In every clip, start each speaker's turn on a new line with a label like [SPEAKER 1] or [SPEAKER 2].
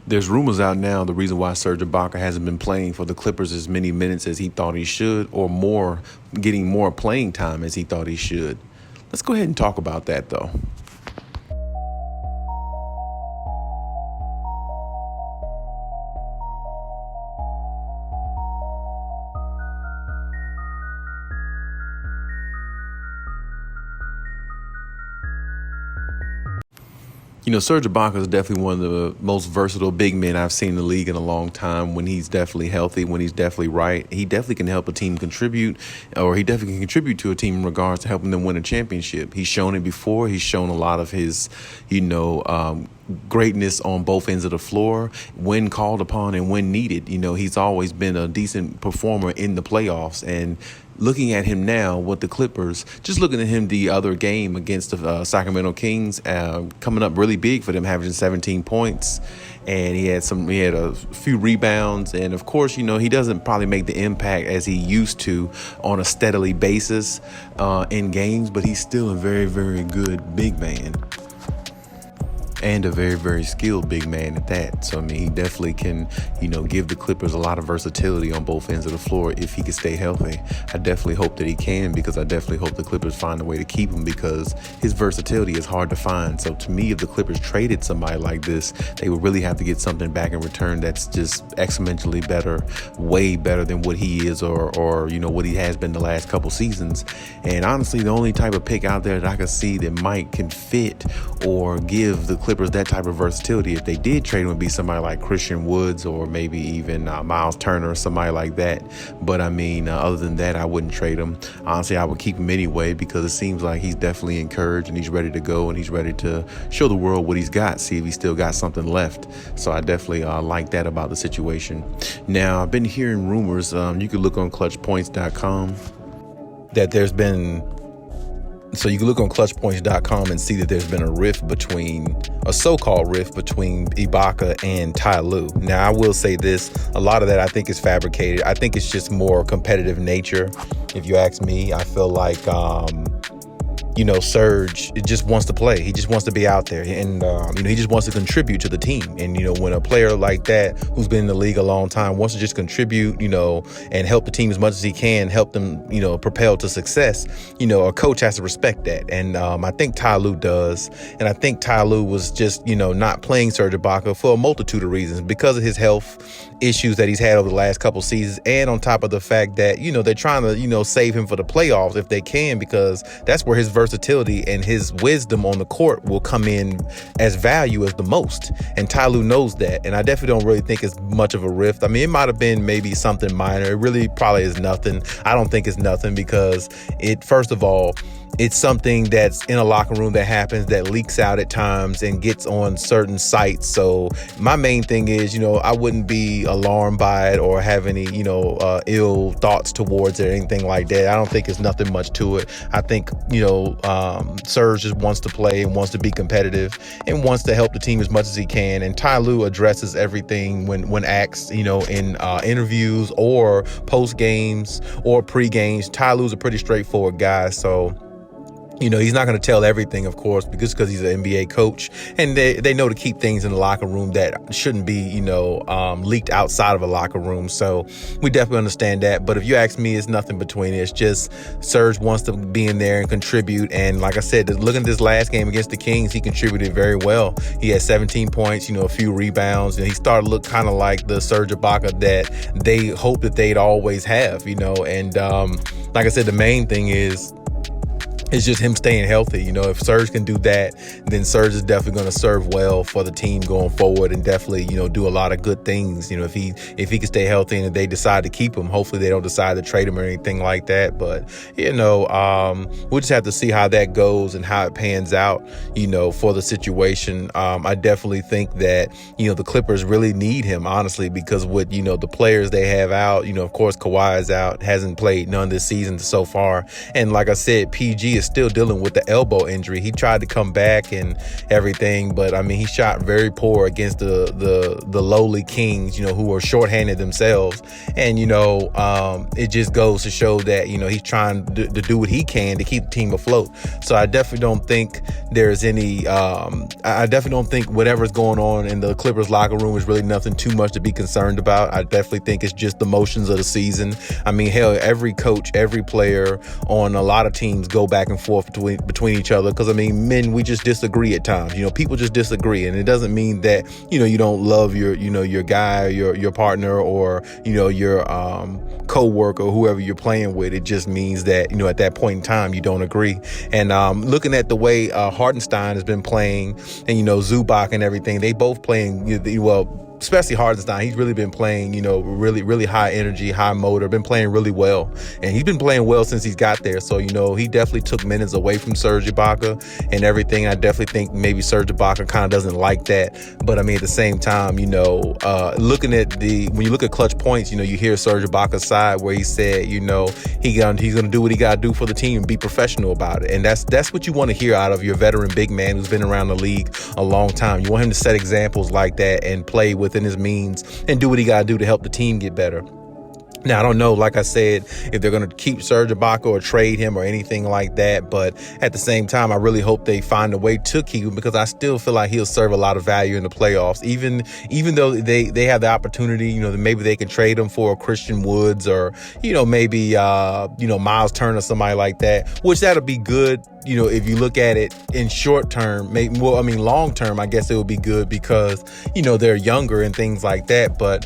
[SPEAKER 1] There's rumors out now the reason why Serge Ibaka hasn't been playing for the Clippers as many minutes as he thought he should, or more, getting more playing time as he thought he should. Let's go ahead and talk about that, though. Serge Ibaka is definitely one of the most versatile big men I've seen in the league in a long time. When he's definitely healthy, when he's definitely right, he definitely can help a team contribute, or he definitely can contribute to a team in regards to helping them win a championship. He's shown it before. He's shown a lot of his, greatness on both ends of the floor when called upon and when needed. He's always been a decent performer in the playoffs. And looking at him now with the Clippers, just looking at him the other game against the Sacramento Kings, coming up really big for them, averaging 17 points. And he had a few rebounds. And of course, he doesn't probably make the impact as he used to on a steadily basis in games, but he's still a very, very good big man. And a very, very skilled big man at that. So, he definitely can, give the Clippers a lot of versatility on both ends of the floor if he can stay healthy. I definitely hope that he can, because I definitely hope the Clippers find a way to keep him, because his versatility is hard to find. So, to me, if the Clippers traded somebody like this, they would really have to get something back in return that's just exponentially better, way better than what he is or what he has been the last couple seasons. And honestly, the only type of pick out there that I can see that might can fit or give the Clippers that type of versatility, if they did trade him, would be somebody like Christian Woods, or maybe even Miles Turner or somebody like that. But other than that, I wouldn't trade him. Honestly, I would keep him anyway, because it seems like he's definitely encouraged and he's ready to go, and he's ready to show the world what he's got, see if he's still got something left. So I definitely like that about the situation. Now, I've been hearing rumors. You can look on clutchpoints.com that there's been. So you can look on clutchpoints.com and see that there's been a so-called rift between Ibaka and Ty Lue. Now, I will say this, a lot of that I think is fabricated. I think it's just more competitive nature. If you ask me, I feel like, Serge just wants to play. He just wants to be out there, and he just wants to contribute to the team. And when a player like that, who's been in the league a long time, wants to just contribute, and help the team as much as he can, help them, propel to success, a coach has to respect that. And I think Ty Lue does. And I think Ty Lue was just, not playing Serge Ibaka for a multitude of reasons, because of his health issues that he's had over the last couple seasons, and on top of the fact that they're trying to save him for the playoffs if they can, because that's where his versatility and his wisdom on the court will come in as value as the most. And Ty Lue knows that, and I definitely don't really think it's much of a rift. It might have been maybe something minor. It really probably is nothing. I don't think it's nothing, because first of all, it's something that's in a locker room that happens, that leaks out at times and gets on certain sites. So my main thing is, I wouldn't be alarmed by it or have any, ill thoughts towards it or anything like that. I don't think it's nothing much to it. I think, Serge just wants to play and wants to be competitive and wants to help the team as much as he can. And Ty Lue addresses everything when asked, in interviews or post games or pre games. Ty Lue's a pretty straightforward guy. So, he's not going to tell everything, of course, because he's an NBA coach, and they know to keep things in the locker room that shouldn't be, leaked outside of a locker room. So we definitely understand that. But if you ask me, it's nothing between it. It's just Serge wants to be in there and contribute. And like I said, looking at this last game against the Kings, he contributed very well. He had 17 points, a few rebounds, and he started to look kind of like the Serge Ibaka that they hoped that they'd always have, And like I said, the main thing is, it's just him staying healthy. If Serge can do that, then Serge is definitely going to serve well for the team going forward, and definitely, do a lot of good things. If he can stay healthy and if they decide to keep him, hopefully they don't decide to trade him or anything like that. But, we'll just have to see how that goes and how it pans out, for the situation. I definitely think that, the Clippers really need him, honestly, because with, the players they have out, of course, Kawhi is out, hasn't played none this season so far. And like I said, PG is still dealing with the elbow injury. He tried to come back and everything, but I mean, he shot very poor against the lowly Kings, who are shorthanded themselves. And, it just goes to show that, he's trying to do what he can to keep the team afloat. So I definitely don't think there's any, I definitely don't think whatever's going on in the Clippers locker room is really nothing too much to be concerned about. I definitely think it's just the motions of the season. I mean, hell, every coach, every player on a lot of teams go back and forth between each other. Because, I mean, men, we just disagree at times. People just disagree. And it doesn't mean that, you don't love your guy, your partner, or, your co-worker, or whoever you're playing with. It just means that, at that point in time, you don't agree. And looking at the way Hartenstein has been playing, and, Zubac and everything, they both playing, especially Hartenstein, he's really been playing, really, really high energy, high motor, been playing really well. And he's been playing well since he's got there. So, he definitely took minutes away from Serge Ibaka and everything. I definitely think maybe Serge Ibaka kind of doesn't like that. But I mean, at the same time, looking at when you look at clutch points, you hear Serge Ibaka's side where he said, he's going to do what he got to do for the team and be professional about it. And that's what you want to hear out of your veteran big man who's been around the league a long time. You want him to set examples like that and play within his means and do what he got to do to help the team get better. Now, I don't know, like I said, if they're going to keep Serge Ibaka or trade him or anything like that. But at the same time, I really hope they find a way to keep him, because I still feel like he'll serve a lot of value in the playoffs. Even though they have the opportunity, maybe they can trade him for a Christian Woods or, maybe, Miles Turner, somebody like that, which that'll be good. If you look at it in short term, long term, I guess it would be good because, they're younger and things like that. But,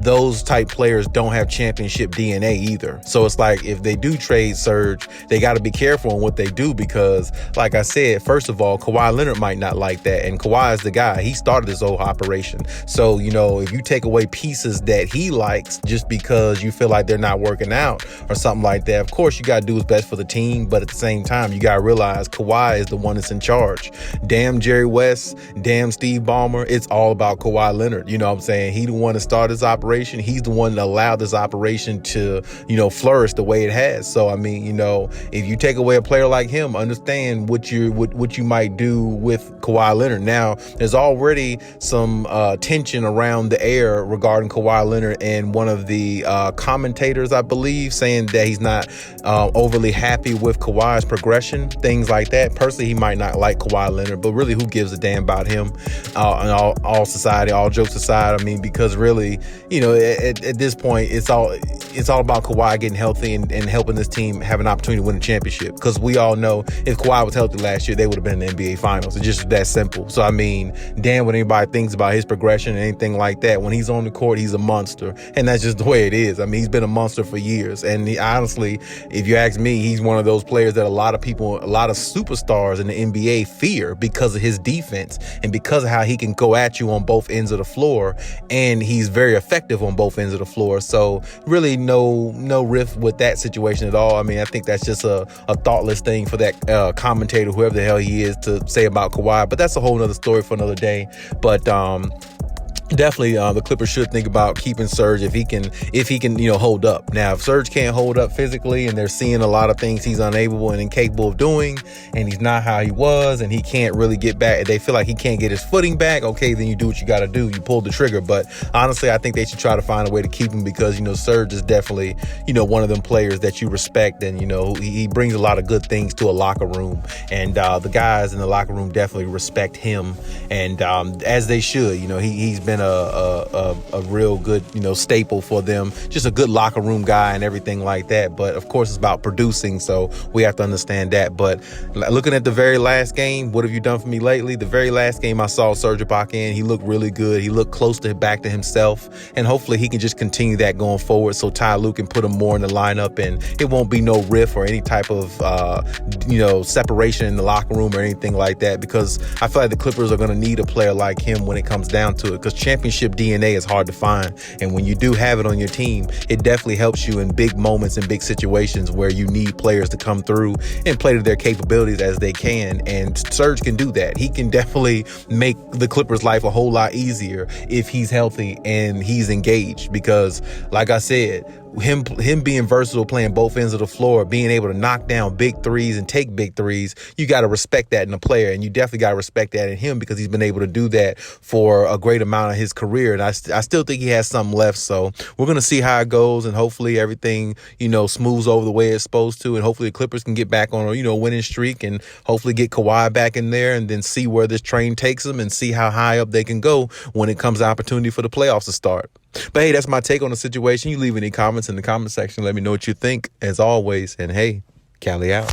[SPEAKER 1] those type players don't have championship DNA either. So it's like, if they do trade Serge, they got to be careful on what they do, because like I said, first of all, Kawhi Leonard might not like that. And Kawhi is the guy. He started this whole operation. So, if you take away pieces that he likes just because you feel like they're not working out or something like that, of course, you got to do what's best for the team. But at the same time, you got to realize Kawhi is the one that's in charge. Damn Jerry West, damn Steve Ballmer. It's all about Kawhi Leonard. You know what I'm saying? He the one that started this operation. He's the one that allowed this operation to, flourish the way it has. So, I mean, if you take away a player like him, understand what you might do with Kawhi Leonard. Now, there's already some tension around the air regarding Kawhi Leonard, and one of the commentators, I believe, saying that he's not overly happy with Kawhi's progression, things like that. Personally, he might not like Kawhi Leonard, but really, who gives a damn about him? And all society, all jokes aside, I mean, because really, at this point, it's all about Kawhi getting healthy and helping this team have an opportunity to win a championship. Because we all know if Kawhi was healthy last year, they would have been in the NBA Finals. It's just that simple. So, I mean, damn what anybody thinks about his progression and anything like that. When he's on the court, he's a monster. And that's just the way it is. I mean, he's been a monster for years. And honestly, if you ask me, he's one of those players that a lot of superstars in the NBA fear because of his defense and because of how he can go at you on both ends of the floor. And he's very effective on both ends of the floor. So really no riff with that situation at all. I mean, I think that's just a thoughtless thing for that commentator, whoever the hell he is, to say about Kawhi. But that's a whole nother story for another day. But definitely, the Clippers should think about keeping Serge if he can, hold up. Now, if Serge can't hold up physically and they're seeing a lot of things he's unable and incapable of doing, and he's not how he was, and he can't really get back, they feel like he can't get his footing back, okay, then you do what you got to do. You pull the trigger. But honestly, I think they should try to find a way to keep him, because, Serge is definitely, one of them players that you respect, and, he brings a lot of good things to a locker room, and the guys in the locker room definitely respect him, and as they should. He's been a real good, staple for them, just a good locker room guy and everything like that. But of course, it's about producing, so we have to understand that. But looking at the very last game, what have you done for me lately? The very last game I saw Serge Ibaka in, he looked really good. He looked close to back to himself, and hopefully he can just continue that going forward, so Ty Lue can put him more in the lineup, and it won't be no riff or any type of separation in the locker room or anything like that, because I feel like the Clippers are going to need a player like him when it comes down to it, because championship DNA is hard to find. And when you do have it on your team, it definitely helps you in big moments and big situations where you need players to come through and play to their capabilities as they can. And Serge can do that. He can definitely make the Clippers' life a whole lot easier if he's healthy and he's engaged, because like I said, him being versatile, playing both ends of the floor, being able to knock down big threes and take big threes, you got to respect that in a player, and you definitely got to respect that in him, because he's been able to do that for a great amount of his career. And I still think he has something left. So we're going to see how it goes, and hopefully everything, smooths over the way it's supposed to, and hopefully the Clippers can get back on a, winning streak, and hopefully get Kawhi back in there, and then see where this train takes them and see how high up they can go when it comes to opportunity for the playoffs to start. But hey, that's my take on the situation. You leave any comments in the comment section. Let me know what you think, as always. And hey, Cali out.